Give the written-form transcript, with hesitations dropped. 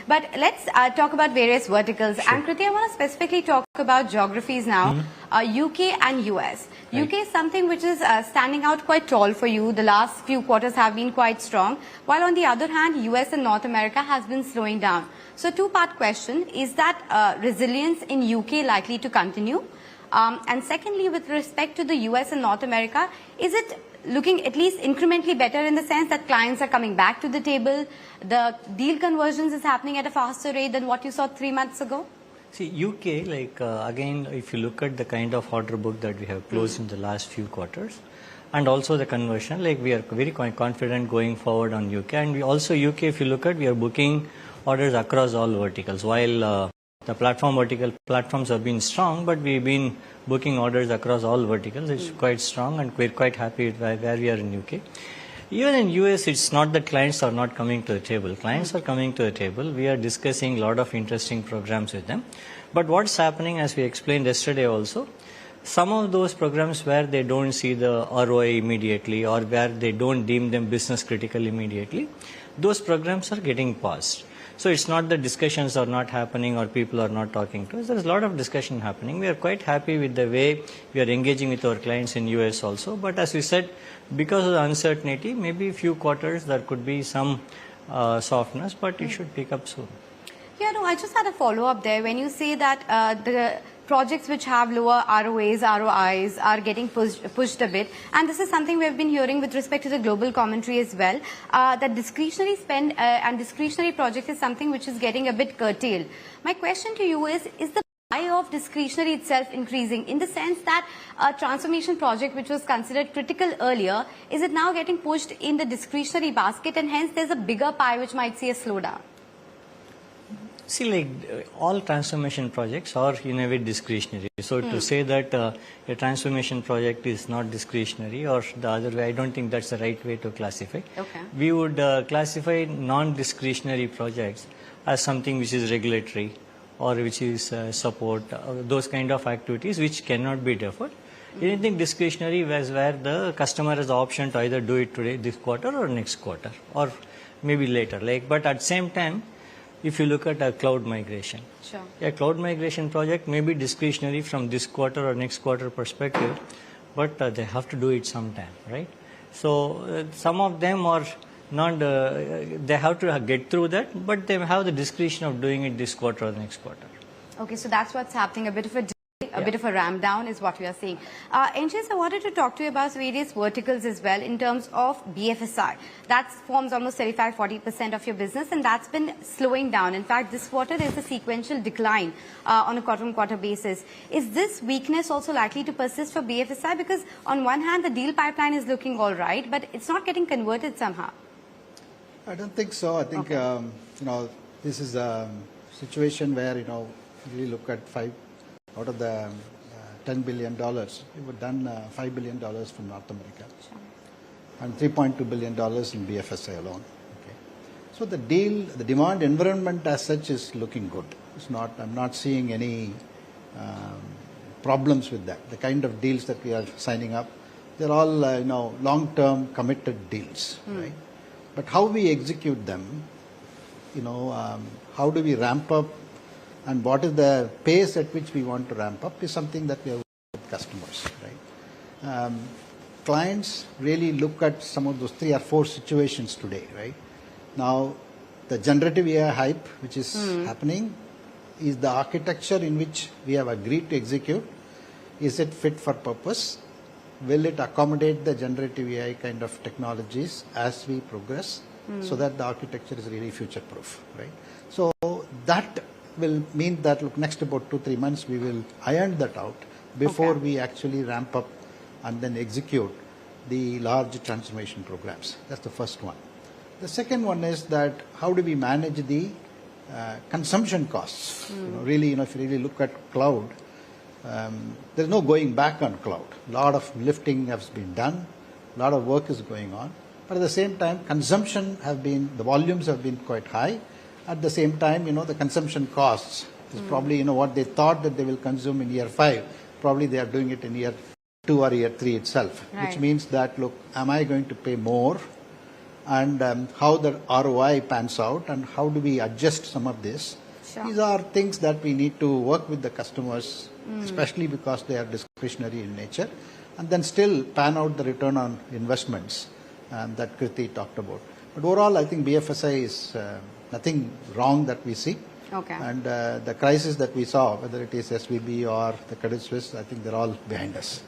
But let's talk about various verticals. Sure. And Krithi, I want to specifically talk about geographies now, UK and US. Right. UK is something which is standing out quite tall for you. The last few quarters have been quite strong, while on the other hand, US and North America has been slowing down. So two-part question, is that resilience in UK likely to continue? And secondly, with respect to the US and North America, is it looking at least incrementally better in the sense that clients are coming back to the table, the deal conversions is happening at a faster rate than what you saw 3 months ago? See, UK, again, if you look at the kind of order book that we have closed in the last few quarters, and also the conversion, we are very confident going forward on UK. And we also, UK, if you look at, we are booking orders across all verticals. While the platforms have been strong, but we've been booking orders across all verticals. It's quite strong, and we're quite happy with where we are in UK. Even in US, it's not that clients are not coming to the table. Clients are coming to the table. We are discussing a lot of interesting programs with them. But what's happening, as we explained yesterday also, some of those programs where they don't see the ROI immediately or where they don't deem them business critical immediately, those programs are getting paused. So it's not that discussions are not happening or people are not talking to us. There's a lot of discussion happening. We are quite happy with the way we are engaging with our clients in US also. But as we said, because of the uncertainty, maybe a few quarters there could be some softness, but it should pick up soon. Yeah, no, I just had a follow-up there. When you say that the projects which have lower ROIs are getting pushed a bit, and this is something we have been hearing with respect to the global commentary as well, that discretionary spend and discretionary project is something which is getting a bit curtailed. My question to you is the pie of discretionary itself increasing in the sense that a transformation project which was considered critical earlier, is it now getting pushed in the discretionary basket, and hence there's a bigger pie which might see a slowdown? See, all transformation projects are in a way discretionary. So to say that a transformation project is not discretionary or the other way, I don't think that's the right way to classify. Okay. We would classify non-discretionary projects as something which is regulatory or which is support, those kind of activities which cannot be deferred. Anything discretionary was where the customer has the option to either do it today, this quarter or next quarter or maybe later. But at the same time, if you look at a cloud migration, sure, a cloud migration project may be discretionary from this quarter or next quarter perspective, but they have to do it sometime, right? So some of them are not, they have to get through that, but they have the discretion of doing it this quarter or next quarter. Okay, so that's what's happening, a bit of a bit of a ramp down is what we are seeing. NGS, I wanted to talk to you about various verticals as well in terms of BFSI. That forms almost 35-40% of your business, and that's been slowing down. In fact, this quarter there's a sequential decline on a quarter-on-quarter basis. Is this weakness also likely to persist for BFSI? Because on one hand, the deal pipeline is looking all right, but it's not getting converted somehow. I don't think so. I think, this is a situation where, we look at out of the $10 billion, we've done $5 billion from North America, sure, and $3.2 billion in BFSI alone. Okay. So the demand environment as such is looking good. It's not. I'm not seeing any problems with that. The kind of deals that we are signing up, they're all long-term committed deals, right? But how we execute them, how do we ramp up, and what is the pace at which we want to ramp up is something that we are working with customers, right? Clients really look at some of those 3 or 4 situations today, right? Now, the generative AI hype which is happening, is the architecture in which we have agreed to execute, is it fit for purpose? Will it accommodate the generative AI kind of technologies as we progress so that the architecture is really future-proof, right? So that will mean that, look, next about 2-3 months, we will iron that out before we actually ramp up and then execute the large transformation programs. That's the first one. The second one is that how do we manage the consumption costs? Really, if you really look at cloud, there's no going back on cloud. A lot of lifting has been done, a lot of work is going on, but at the same time, the volumes have been quite high. At the same time, the consumption costs is probably, what they thought that they will consume in year 5, probably they are doing it in year 2 or year 3 itself, right, which means that, look, am I going to pay more and how the ROI pans out and how do we adjust some of this. Sure. These are things that we need to work with the customers, especially because they are discretionary in nature, and then still pan out the return on investments that Krithi talked about. But overall, I think BFSI is nothing wrong that we see. Okay. And the crisis that we saw, whether it is SVB or the Credit Suisse, I think they're all behind us.